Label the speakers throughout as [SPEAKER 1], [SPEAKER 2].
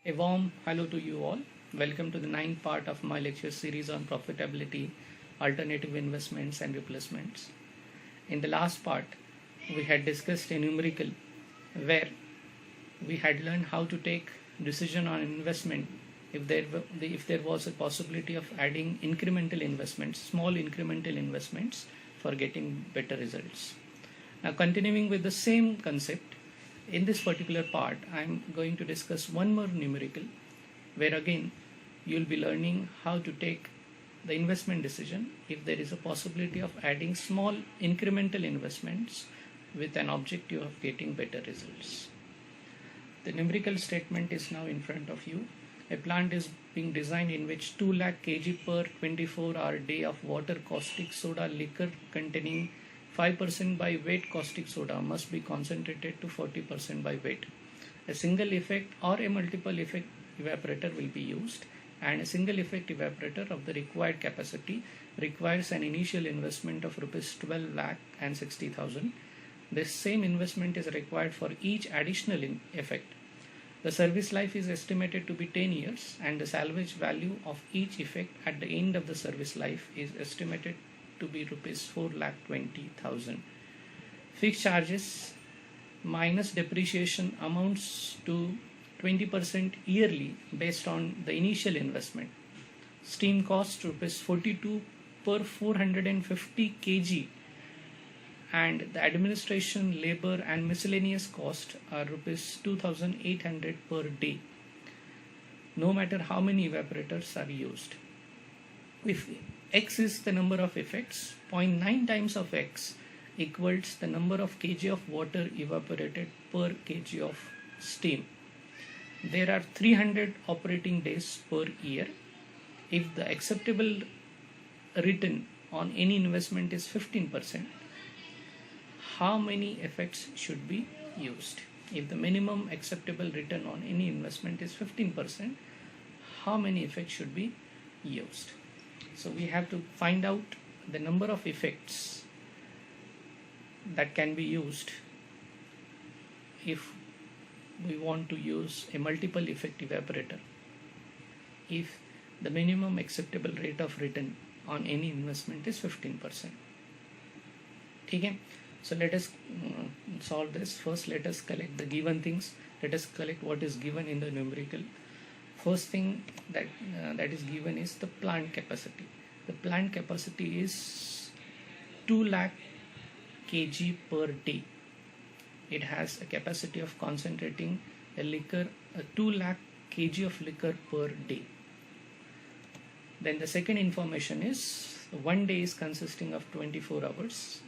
[SPEAKER 1] A warm hello to you all. Welcome to the ninth part of my lecture series on profitability, alternative investments, and replacements. In the last part, we had discussed a numerical where we had learned how to take decision on investment if there was a possibility of adding incremental investments, small incremental investments for getting better results. Now, continuing with the same concept, in this particular part, I'm going to discuss one more numerical where again you'll be learning how to take the investment decision if there is a possibility of adding small incremental investments with an objective of getting better results. The numerical statement is now in front of you. A plant is being designed in which 2 lakh kg per 24-hour day of water caustic soda liquor containing 5% by weight caustic soda must be concentrated to 40% by weight. A single effect or a multiple effect evaporator will be used, and a single effect evaporator of the required capacity requires an initial investment of rupees 12 lakh and 60,000. This same investment is required for each additional effect. The service life is estimated to be 10 years, and the salvage value of each effect at the end of the service life is estimated to be rupees 4,20,000. Fixed charges minus depreciation amounts to 20% yearly based on the initial investment. Steam cost rupees 42 per 450 kg, and the administration, labor and miscellaneous cost are rupees 2,800 per day, no matter how many evaporators are used. If X is the number of effects, 0.9 times of X equals the number of kg of water evaporated per kg of steam. There are 300 operating days per year. If the acceptable return on any investment is 15%, how many effects should be used? If the minimum acceptable return on any investment is 15%, how many effects should be used? So we have to find out the number of effects that can be used if we want to use a multiple effect evaporator, if the minimum acceptable rate of return on any investment is 15%. Okay? So let us solve this. First, let us collect the given things. Let us collect what is given in the numerical. First thing that is given is the plant capacity. The plant capacity is 2 lakh kg per day. It has a capacity of concentrating a 2 lakh kg of liquor per day. Then the second information is one day is consisting of 24 hours.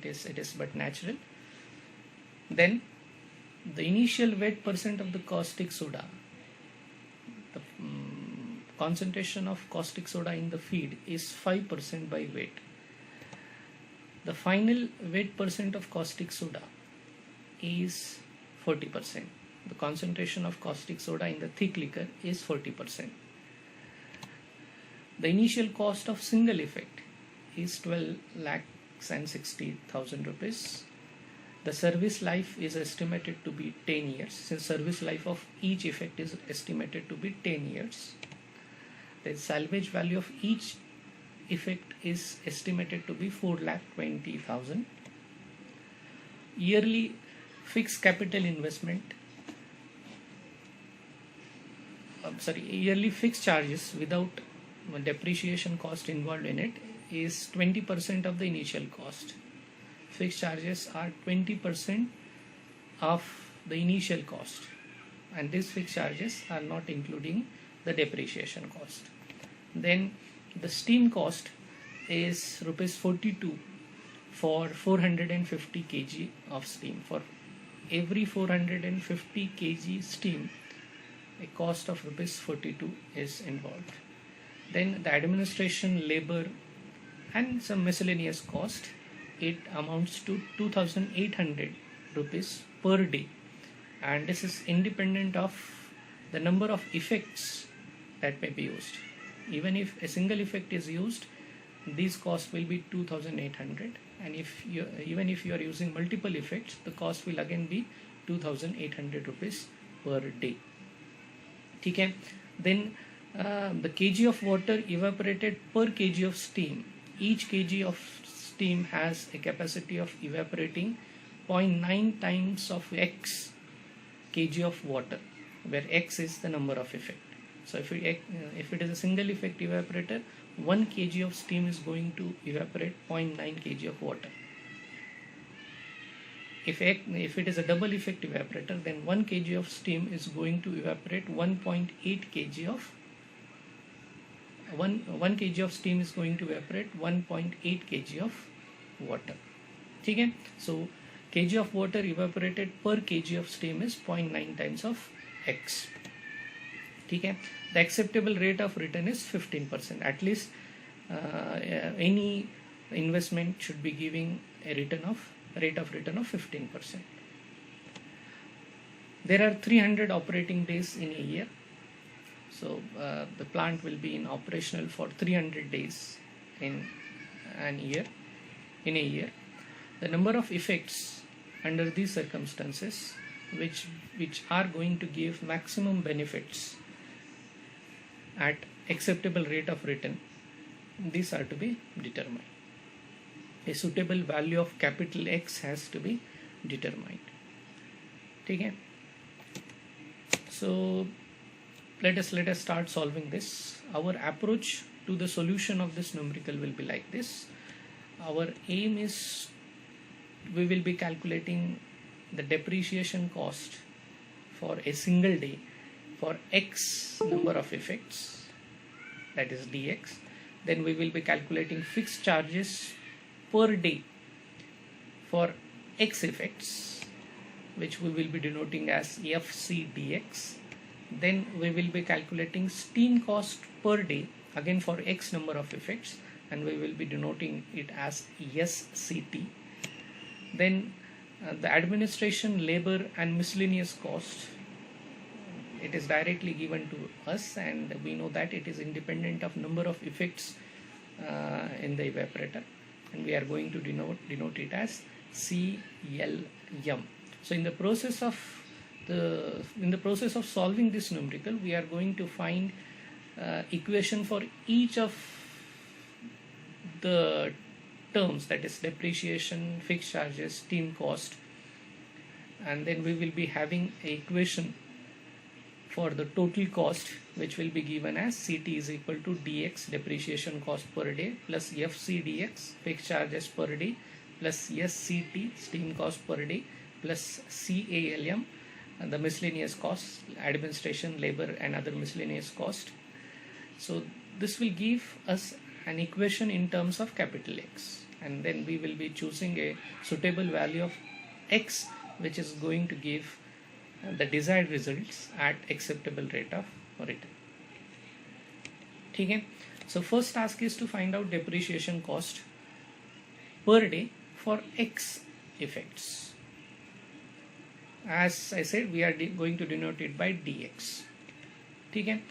[SPEAKER 1] It is but natural. Then the initial weight percent of the caustic soda, the concentration of caustic soda in the feed is 5% by weight. The final weight percent of caustic soda is 40%. The concentration of caustic soda in the thick liquor is 40%. The initial cost of single effect is 12 lakhs and 60,000 rupees. The service life is estimated to be 10 years. Since service life of each effect is estimated to be 10 years. The salvage value of each effect is estimated to be 4,20,000. Yearly fixed capital investment, yearly fixed charges without depreciation cost involved in it is 20% of the initial cost. Fixed charges are 20% of the initial cost, and these fixed charges are not including the depreciation cost. Then the steam cost is rupees 42 for 450 kg of steam. For every 450 kg steam, a cost of rupees 42 is involved. Then the administration, labor and some miscellaneous cost, it amounts to 2,800 rupees per day, and this is independent of the number of effects that may be used. Even if a single effect is used, these costs will be 2,800, and even if you are using multiple effects, the cost will again be 2,800 rupees per day. ठीक है. Then the kg of water evaporated per kg of steam. Each kg of steam has a capacity of evaporating 0.9 times of x kg of water, where x is the number of effect. So if it is a single effect evaporator, 1 kg of steam is going to evaporate 0.9 kg of water. If it is a double effect evaporator, then 1 kg of steam is going to evaporate 1.8 kg of 1 kg of steam is going to evaporate 1.8 kg of water. ठीक है. So kg of water evaporated per kg of steam is 0.9 times of x. ठीक है. The acceptable rate of return is 15%. At least any investment should be giving a rate of return of 15%. There are 300 operating days in a year. So the plant will be in operational for 300 days in a year. The number of effects under these circumstances which are going to give maximum benefits at acceptable rate of return, these are to be determined. A suitable value of capital X has to be determined. ठीक है. So let us start solving this. Our approach to the solution of this numerical will be like this. Our aim is we will be calculating the depreciation cost for a single day for x number of effects, that is dx. Then we will be calculating fixed charges per day for x effects, which we will be denoting as FCDX. Then we will be calculating steam cost per day again for x number of effects, and we will be denoting it as SCT. Then the administration, labor and miscellaneous cost, it is directly given to us, and we know that it is independent of number of effects in the evaporator, and we are going to denote it as CLM. So in the process of solving this numerical, we are going to find equation for each of the terms, that is depreciation, fixed charges, steam cost, and then we will be having an equation for the total cost, which will be given as CT is equal to dx, depreciation cost per day, plus FCDX, fixed charges per day, plus SCT, steam cost per day, plus CALM, the miscellaneous costs, administration, labor and other miscellaneous cost. So this will give us an equation in terms of capital X, and then we will be choosing a suitable value of X which is going to give the desired results at acceptable rate of return. ठीक है. So first task is to find out depreciation cost per day for X effects. As I said, we are going to denote it by dx. ठीक है.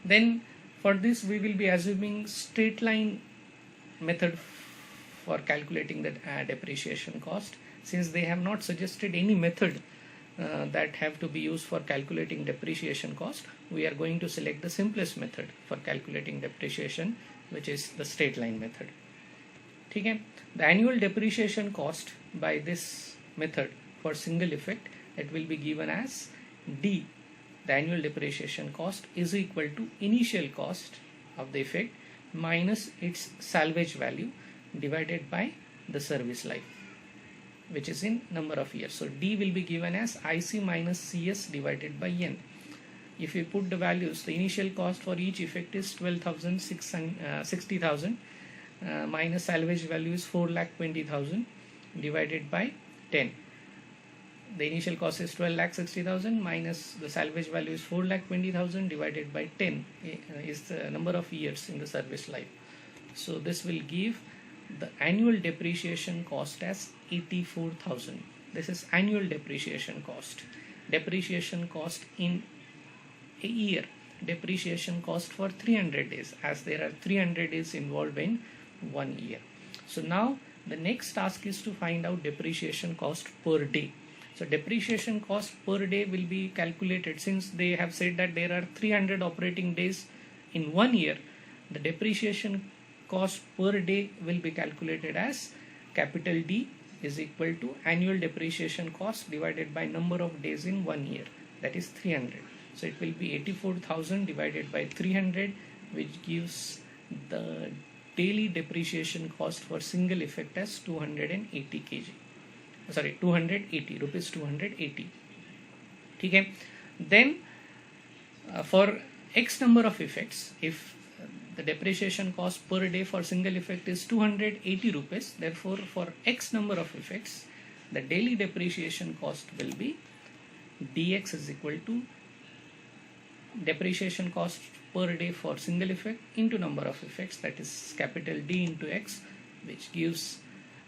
[SPEAKER 1] Then for this we will be assuming straight line method for calculating the depreciation cost. Since they have not suggested any method that have to be used for calculating depreciation cost, we are going to select the simplest method for calculating depreciation, which is the straight line method. ठीक है. The annual depreciation cost by this method for single effect, it will be given as D. The annual depreciation cost is equal to initial cost of the effect minus its salvage value divided by the service life, which is in number of years. So D will be given as IC minus CS divided by N. If you put the values, the initial cost for each effect is 60,000 minus salvage value is 4,20,000 divided by 10. The initial cost is 12,60,000 minus the salvage value is 4,20,000 divided by 10 is the number of years in the service life. So this will give the annual depreciation cost as 84,000. This is annual depreciation cost. Depreciation cost in a year. Depreciation cost for 300 days, as there are 300 days involved in 1 year. So now the next task is to find out depreciation cost per day. So depreciation cost per day will be calculated, since they have said that there are 300 operating days in 1 year. The depreciation cost per day will be calculated as capital D is equal to annual depreciation cost divided by number of days in 1 year, that is 300. So it will be 84,000 divided by 300, which gives the daily depreciation cost for single effect as 280 kg. Sorry, 280 rupees, 280. Okay. Then for X number of effects, if the depreciation cost per day for single effect is 280 rupees, therefore for X number of effects, the daily depreciation cost will be dx is equal to depreciation cost per day for single effect into number of effects, that is capital D into X, which gives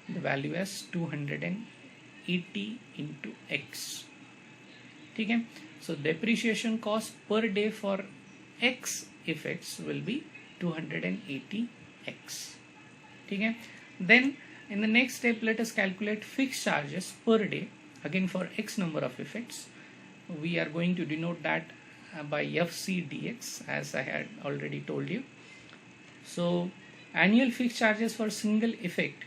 [SPEAKER 1] the value as 280 into X. Okay. So depreciation cost per day for X effects will be 280x. Okay. Then in the next step, let us calculate fixed charges per day. Again, for X number of effects, we are going to denote that by FCDX, as I had already told you. So annual fixed charges for single effect,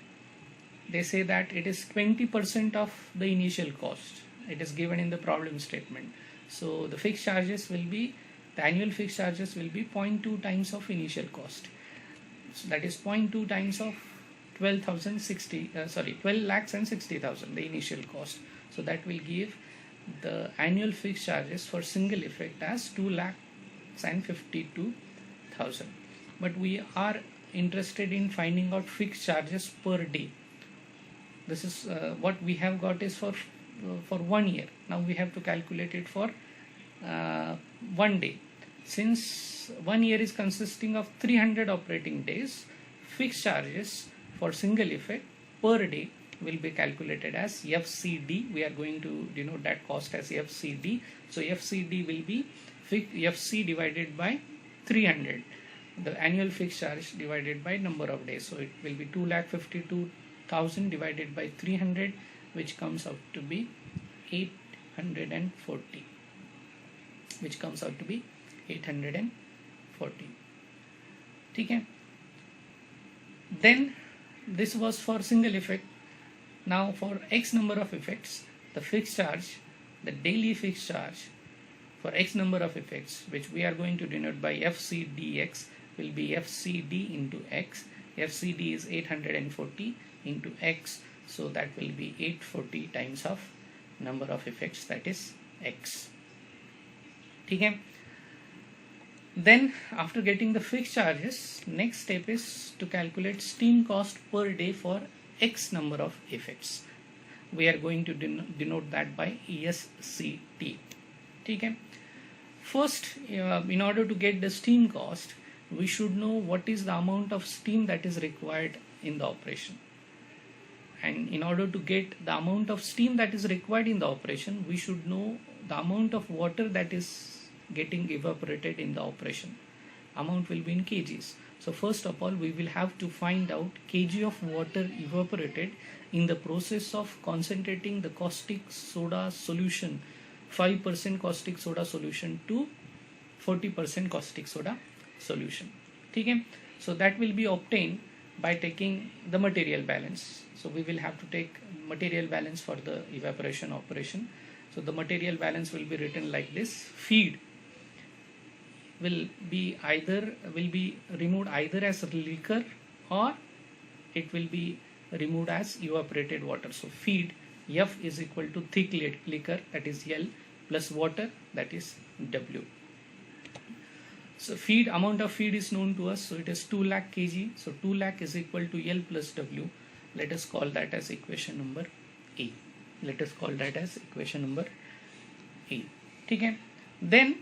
[SPEAKER 1] they say that it is 20% of the initial cost. It is given in the problem statement. So the fixed charges will be, the annual fixed charges will be 0.2 times of initial cost. So that is 0.2 times of 12 lakhs and 60,000, the initial cost. So that will give the annual fixed charges for single effect as 2 lakhs and 52,000. But we are interested in finding out fixed charges per day. This is what we have got is for 1 year. Now we have to calculate it for 1 day. Since 1 year is consisting of 300 operating days, fixed charges for single effect per day will be calculated as FCD. We are going to denote that cost as FCD. So FCD will be FC divided by 300, the annual fixed charge divided by number of days. So it will be 2,52,000 divided by 300, which comes out to be 840. Which comes out to be 840. Okay. Then this was for single effect. Now for X number of effects, the fixed charge, the daily fixed charge for X number of effects, which we are going to denote by FCDX, will be FCD into X. FCD is 840 into X, so that will be 840 times of number of effects, that is X. Okay. Then after getting the fixed charges, next step is to calculate steam cost per day for X number of effects. We are going to denote that by ESCT. Okay. First, in order to get the steam cost, we should know what is the amount of steam that is required in the operation. And in order to get the amount of steam that is required in the operation, we should know the amount of water that is getting evaporated in the operation. Amount will be in kgs. So first of all, we will have to find out kg of water evaporated in the process of concentrating the caustic soda solution, 5% caustic soda solution to 40% caustic soda solution. Okay? So that will be obtained by taking the material balance. So we will have to take material balance for the evaporation operation. So the material balance will be written like this: feed will be removed either as liquor or it will be removed as evaporated water. So feed F is equal to thick liquor, that is L, plus water, that is W. So feed, amount of feed is known to us, so it is 2 lakh kg. So 2 lakh is equal to L plus W. Let us call that as equation number A. Let us call that as equation number A. Okay. Then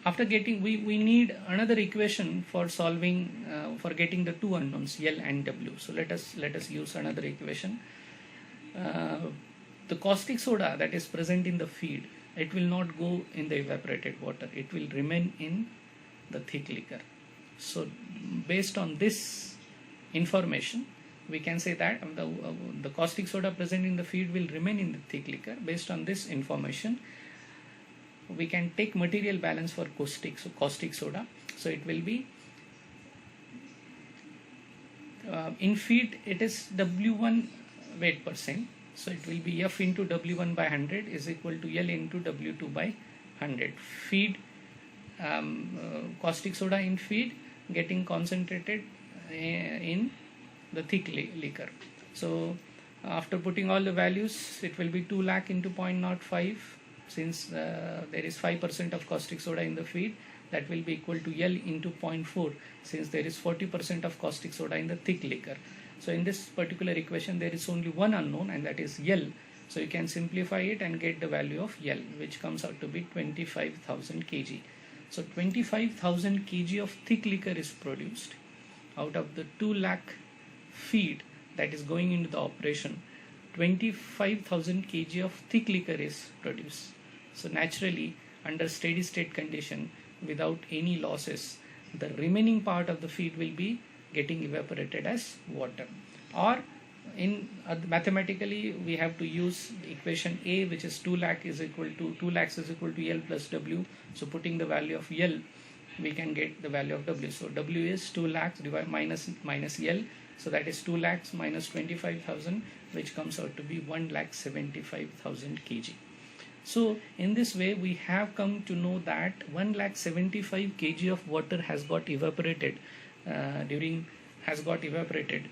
[SPEAKER 1] after getting, we need another equation for solving, for getting the two unknowns L and W. So let us use another equation. The caustic soda that is present in the feed, it will not go in the evaporated water. It will remain in the thick liquor. So based on this information, we can say that the caustic soda present in the feed will remain in the thick liquor. Based on this information, we can take material balance for caustic soda. So it will be in feed it is W1 weight percent. So it will be F into W1 by 100 is equal to L into W2 by 100. Feed caustic soda in feed getting concentrated in the thick liquor. So after putting all the values, it will be 2 lakh into 0.05. Since there is 5% of caustic soda in the feed, that will be equal to L into 0.4, since there is 40% of caustic soda in the thick liquor. So in this particular equation there is only one unknown, and that is L. So you can simplify it and get the value of L, which comes out to be 25,000 kg. So 25,000 kg of thick liquor is produced out of the 2 lakh feed that is going into the operation. 25,000 kg of thick liquor is produced. So naturally, under steady state condition, without any losses, the remaining part of the feed will be getting evaporated as water. Or in mathematically, we have to use equation A, which is 2 lakhs is equal to L plus W. So putting the value of L, we can get the value of W. So W is 2 lakhs divided minus L. So that is 2 lakhs minus 25,000, which comes out to be 1,75,000 kg. So in this way, we have come to know that 1,75,000 kg of water has got evaporated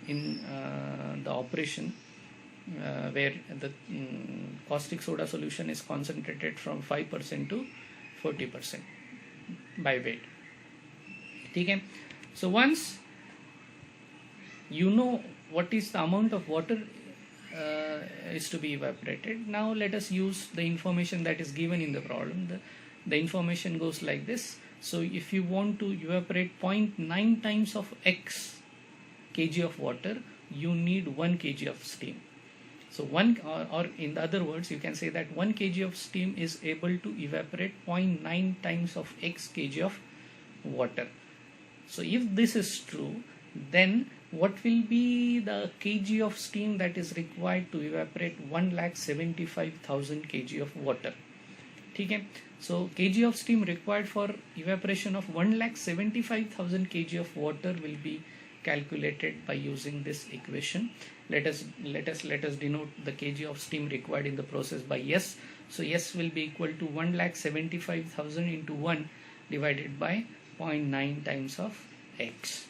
[SPEAKER 1] in the operation where the caustic soda solution is concentrated from 5% to 40% by weight. Okay. So once you know what is the amount of water is to be evaporated, now let us use the information that is given in the problem. The information goes like this. So if you want to evaporate 0.9 times of X kg of water, you need 1 kg of steam. So or in other words, you can say that 1 kg of steam is able to evaporate 0.9 times of X kg of water. So if this is true, then what will be the kg of steam that is required to evaporate 1,75,000 kg of water? Okay. So kg of steam required for evaporation of 1,75,000 kg of water will be calculated by using this equation. Let us denote the kg of steam required in the process by S. So S will be equal to 1,75,000 into 1 divided by 0.9 times of X.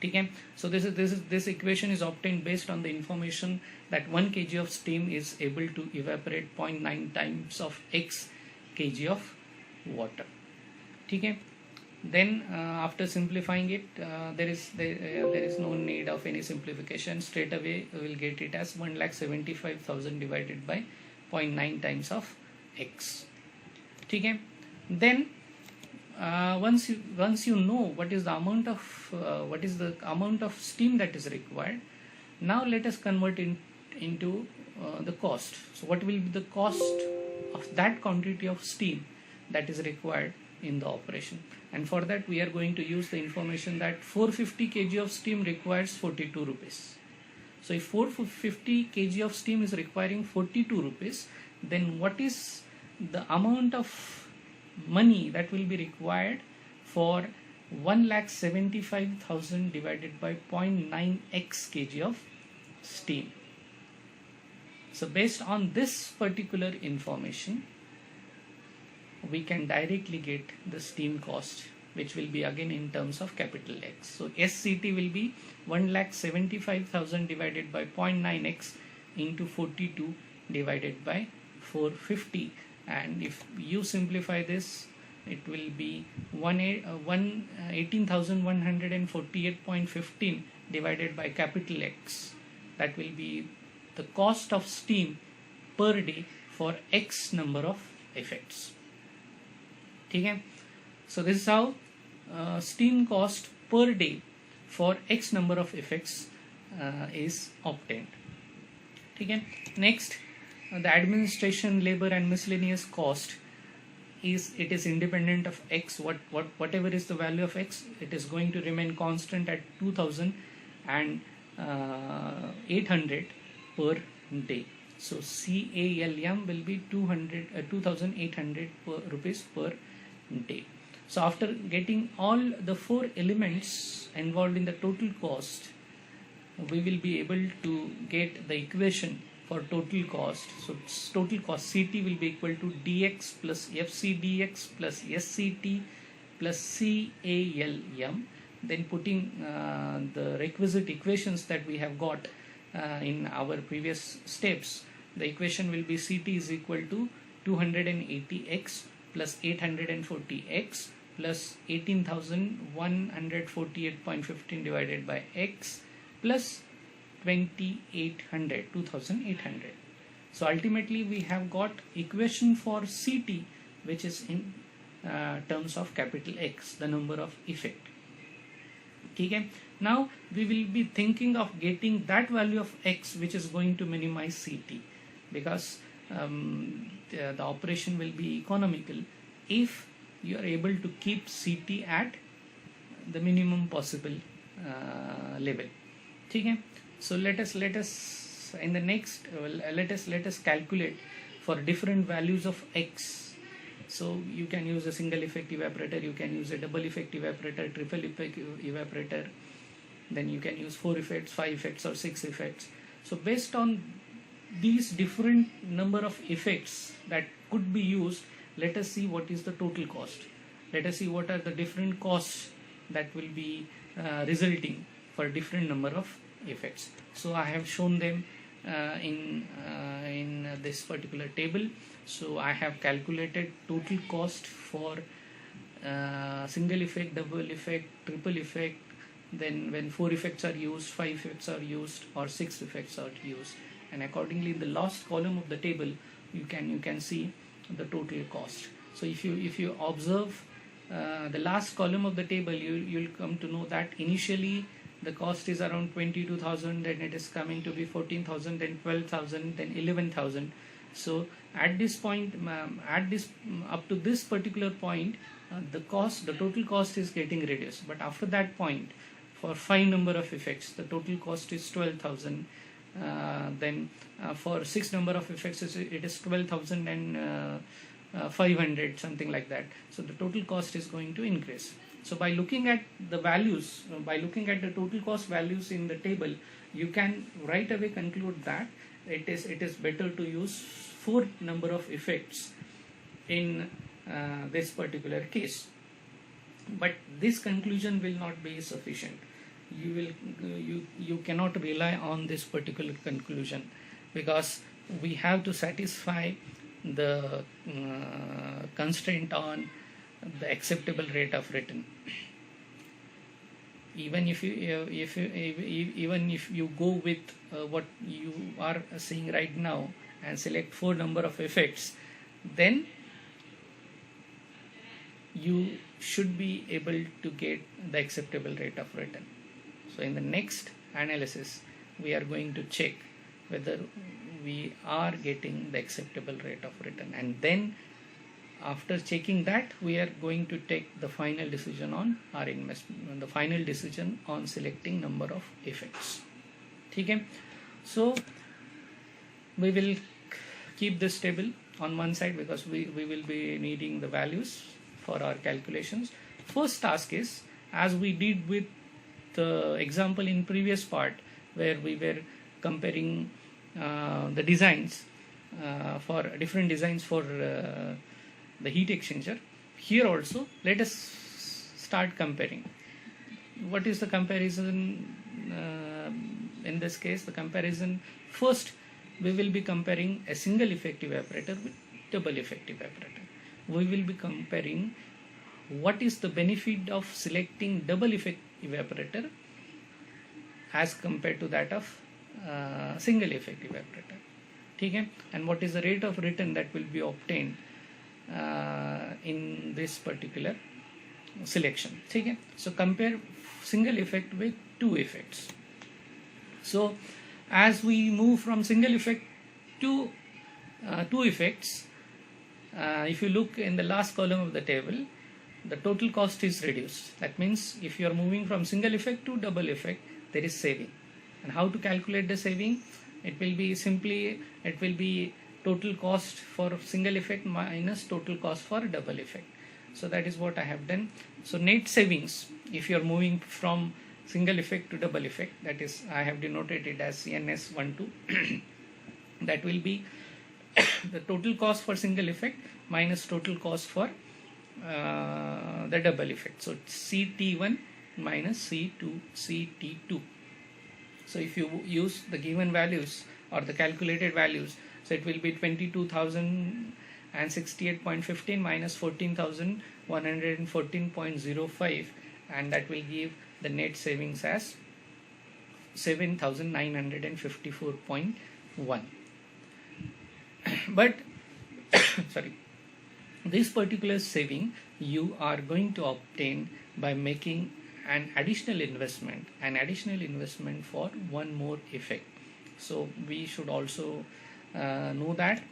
[SPEAKER 1] Okay. So this equation is obtained based on the information that 1 kg of steam is able to evaporate 0.9 times of X kg of water. Okay. Then after simplifying it, there is no need of any simplification. Straight away we will get it as 1,75,000 divided by 0.9 times of X. Okay. Then once you know what is the amount of steam that is required, now let us convert into the cost. So what will be the cost of that quantity of steam that is required in the operation? And for that we are going to use the information that 450 kg of steam requires 42 rupees. So if 450 kg of steam is requiring 42 rupees, then what is the amount of money that will be required for 1,75,000 divided by 0.9x kg of steam? So based on this particular information, we can directly get the steam cost, which will be again in terms of capital X. So SCT will be 1,75,000 divided by 0.9x into 42 divided by 450. And if you simplify this, it will be 18,148.15 divided by capital X. That will be the cost of steam per day for X number of effects. Okay. So this is how steam cost per day for X number of effects is obtained. Okay. Next, the administration, labor and miscellaneous cost is independent of X. Whatever is the value of X, it is going to remain constant at 2,000, and 800 per day. So CALM will be 2,800 rupees per day. So after getting all the 4 elements involved in the total cost, we will be able to get the equation for total cost. So total cost CT will be equal to DX plus FCDX plus SCT plus CALM. Then putting the requisite equations that we have got in our previous steps, the equation will be CT is equal to 280x plus 840x plus 18,148.15 divided by x plus 2800. So ultimately we have got equation for CT, which is in terms of capital X, the number of effect. Okay. Now we will be thinking of getting that value of X which is going to minimize CT, because the operation will be economical if you are able to keep CT at the minimum possible level. Okay. So let us in the next let us calculate for different values of X. So you can use a single effect evaporator, you can use a double effect evaporator, triple effect evaporator, then you can use 4 effects, 5 effects or 6 effects. So based on these different number of effects that could be used, let us see what is the total cost. Let us see what are the different costs that will be resulting for different number of effects. So I have shown them in this particular table. So I have calculated total cost for single effect, double effect, triple effect, then when 4 effects are used, 5 effects are used, or 6 effects are used, and accordingly in the last column of the table you can see the total cost. So if you observe the last column of the table, you'll come to know that initially the cost is around 22,000, then it is coming to be 14,000, then 12,000, then 11,000. So at this point, up to this particular point, the total cost is getting reduced. But after that point, for 5 number of effects, the total cost is 12,000. Then for 6 number of effects, it is 12,500, something like that. So the total cost is going to increase. So by looking at the values, by looking at the total cost values in the table, you can right away conclude that it is better to use 4 number of effects in this particular case. But this conclusion will not be sufficient. You cannot rely on this particular conclusion, because we have to satisfy the constraint on the acceptable rate of return. Even if you go with what you are seeing right now and select 4 number of effects, then you should be able to get the acceptable rate of return. So in the next analysis, we are going to check whether we are getting the acceptable rate of return, and then after checking that, we are going to take the final decision on our investment, the final decision on selecting number of effects. Okay. So we will keep this table on one side, because we will be needing the values for our calculations. First task is, as we did with the example in previous part, where we were comparing the designs for different designs for the heat exchanger. Here also let us start comparing. What is the comparison in this case? The comparison, first we will be comparing a single effect evaporator with double effect evaporator. We will be comparing what is the benefit of selecting double effect evaporator as compared to that of single effect evaporator. Okay? And what is the rate of return that will be obtained in this particular selection. Okay? So compare single effect with 2 effects. So as we move from single effect to 2 effects, if you look in the last column of the table, the total cost is reduced. That means if you are moving from single effect to double effect, there is saving. And how to calculate the saving? It will be total cost for single effect minus total cost for double effect. So that is what I have done. So net savings, if you are moving from single effect to double effect, that is, I have denoted it as NS12. That will be the total cost for single effect minus total cost for the double effect. So CT1 minus CT2. So if you use the given values or the calculated values, so it will be 22,068.15 minus 14,114.05, and that will give the net savings as 7,954.1. But sorry, this particular saving you are going to obtain by making an additional investment for one more effect. So we should also know that.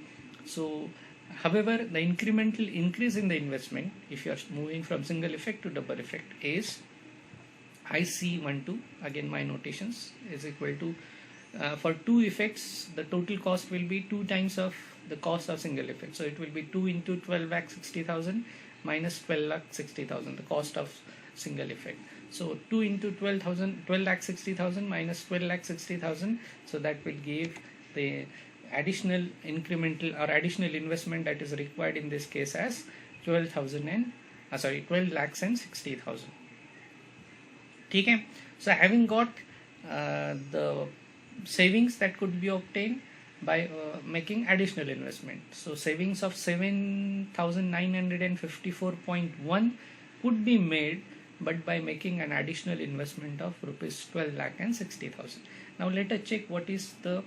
[SPEAKER 1] So however, the incremental increase in the investment, if you are moving from single effect to double effect, is IC12, again my notations, is equal to for two effects the total cost will be 2 times of the cost of single effect. So it will be 2 into 12,60,000 minus 12,60,000, the cost of single effect. So 2 into 12,60,000 minus 12,60,000, so that will give the additional incremental or additional investment that is required in this case as 12,60,000. Okay. So having got the savings that could be obtained by making additional investment, so savings of 7,954.1 could be made, but by making an additional investment of rupees 12,60,000. Now let us check what is the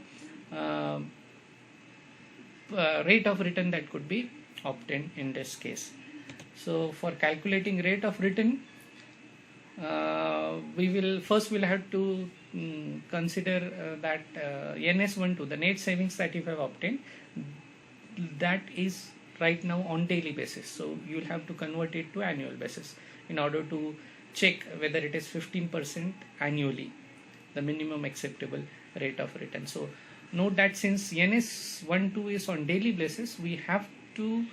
[SPEAKER 1] rate of return that could be obtained in this case. So for calculating rate of return, we'll have to consider that NS12, the net savings that you have obtained, that is right now on daily basis. So you will have to convert it to annual basis in order to check whether it is 15% annually, the minimum acceptable rate of return. So note that since NS12 is on daily basis, we have to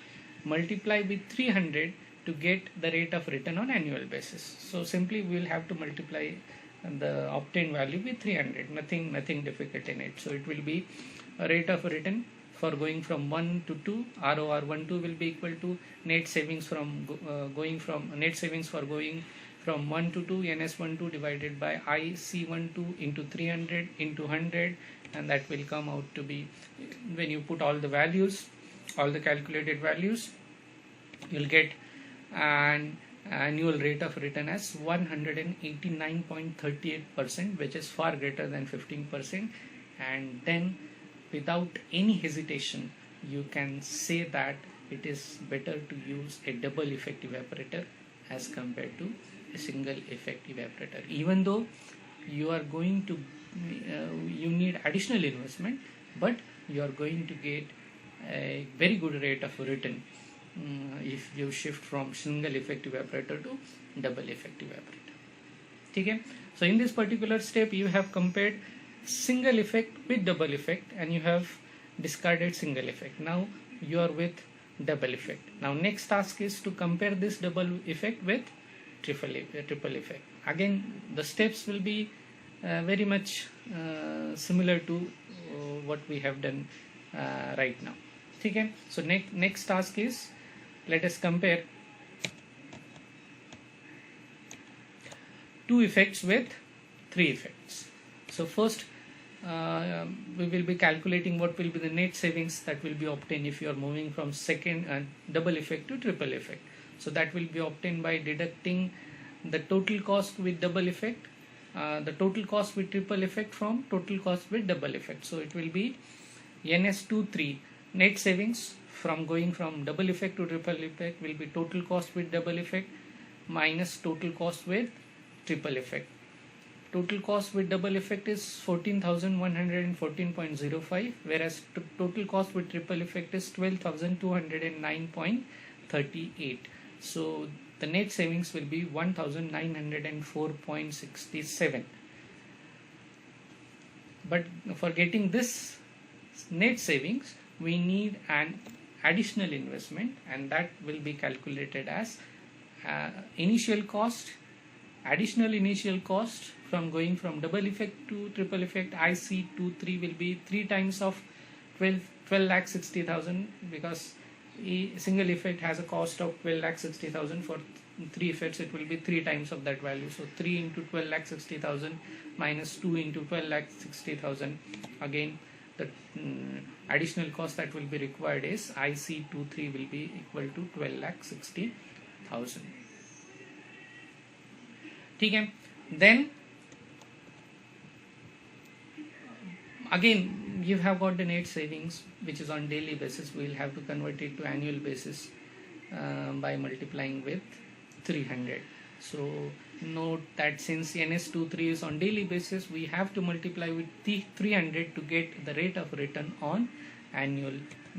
[SPEAKER 1] multiply with 300 to get the rate of return on annual basis. So simply we will have to multiply the obtained value with 300, nothing difficult in it. So it will be a rate of return for going from 1 to 2, ROR12 will be equal to net savings from going from 1 to 2, NS12 divided by IC12 into 300 into 100, and that will come out to be, when you put all the values, all the calculated values, you'll get an annual rate of return as 189.38%, which is far greater than 15%. And then without any hesitation, you can say that it is better to use a double effect evaporator as compared to a single effect evaporator, even though you are going to you need additional investment, but you are going to get a very good rate of return if you shift from single effect evaporator to double effect evaporator. Okay? So in this particular step, you have compared single effect with double effect and you have discarded single effect. Now you are with double effect. Now next task is to compare this double effect with triple effect. Again, the steps will be very much similar to what we have done right now. Okay? So next task is, let us compare two effects with three effects. So first we will be calculating what will be the net savings that will be obtained if you are moving from second double effect to triple effect. So that will be obtained by deducting the total cost with double effect, the total cost with triple effect from total cost with double effect. So it will be NS23, net savings from going from double effect to triple effect will be total cost with double effect minus total cost with triple effect. Total cost with double effect is 14,114.05, whereas total cost with triple effect is 12,209.38. So the net savings will be 1,904.67. But for getting this net savings, we need an additional investment, and that will be calculated as initial cost, additional initial cost from going from double effect to triple effect. IC23 will be 3 times of 12,60,000, because a single effect has a cost of 12,60,000. For 3 effects it will be 3 times of that value. So 3 into 12,60,000 minus 2 into 12,60,000. Again, the additional cost that will be required is IC23 will be equal to 12,60,000. Okay. Then again, you have got the net savings, which is on daily basis. We will have to convert it to annual basis by multiplying with 300. So note that since NS23 is on daily basis, we have to multiply with 300 to get the rate of return on annual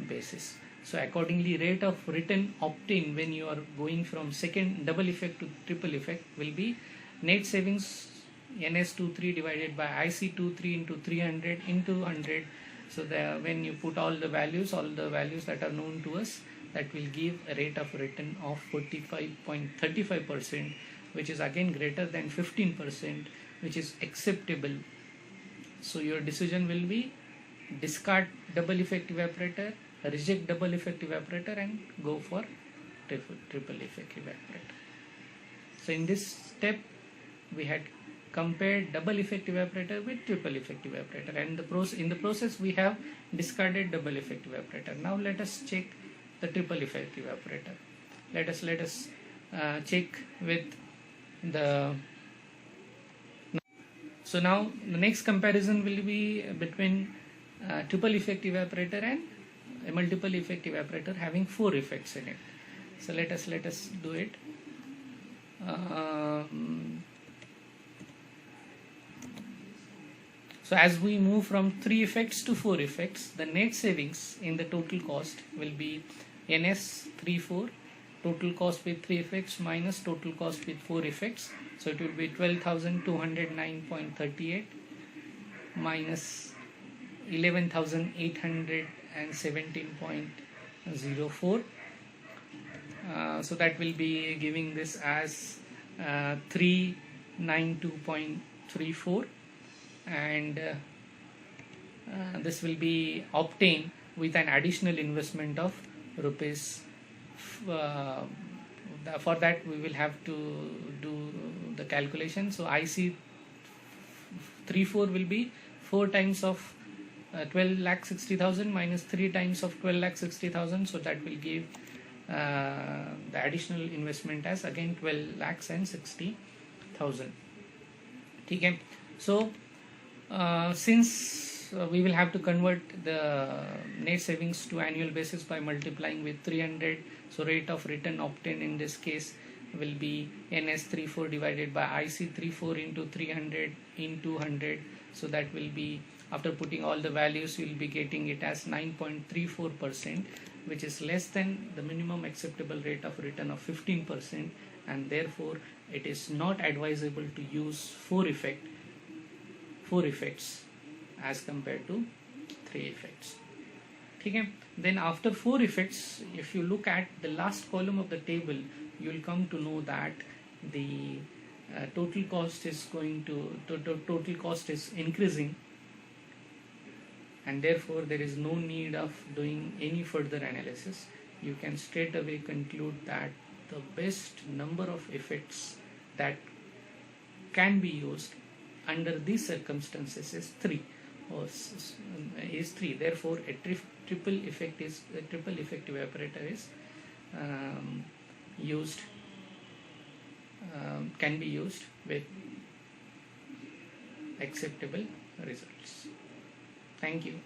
[SPEAKER 1] basis. So accordingly, rate of return obtained when you are going from second double effect to triple effect will be net savings NS23 divided by IC23 into 300 into 100. So when you put all the values that are known to us, that will give a rate of return of 45.35%, which is again greater than 15%, which is acceptable. So your decision will be discard double effect evaporator, reject double effect evaporator, and go for triple effect evaporator. So in this step, we had compared double effect evaporator with triple effect evaporator, and in the process we have discarded double effect evaporator. Now let us check the triple effect evaporator. Let us check with the. So now the next comparison will be between triple effect evaporator and a multiple effect evaporator having 4 effects in it. So let us do it. So as we move from 3 effects to 4 effects, the net savings in the total cost will be NS34, total cost with 3 effects minus total cost with 4 effects. So it will be 12,209.38 minus 11,817.04. So that will be giving this as 392.34, and this will be obtained with an additional investment of rupees. For that we will have to do the calculation. So IC34 will be 4 times of 12,60,000 minus 3 times of 12,60,000. So that will give the additional investment as again 12,60,000. Okay. So since we will have to convert the net savings to annual basis by multiplying with 300, so rate of return obtained in this case will be NS34 divided by IC34 into 300 into 100. So that will be, after putting all the values, we will be getting it as 9.34%, which is less than the minimum acceptable rate of return of 15%, and therefore it is not advisable to use 4 effects as compared to 3 effects. Okay. Then after 4 effects, if you look at the last column of the table, you will come to know that the total cost is increasing, and therefore there is no need of doing any further analysis. You can straight away conclude that the best number of effects that can be used under these circumstances is 3. Therefore a triple effect evaporator is can be used with acceptable results. Thank you.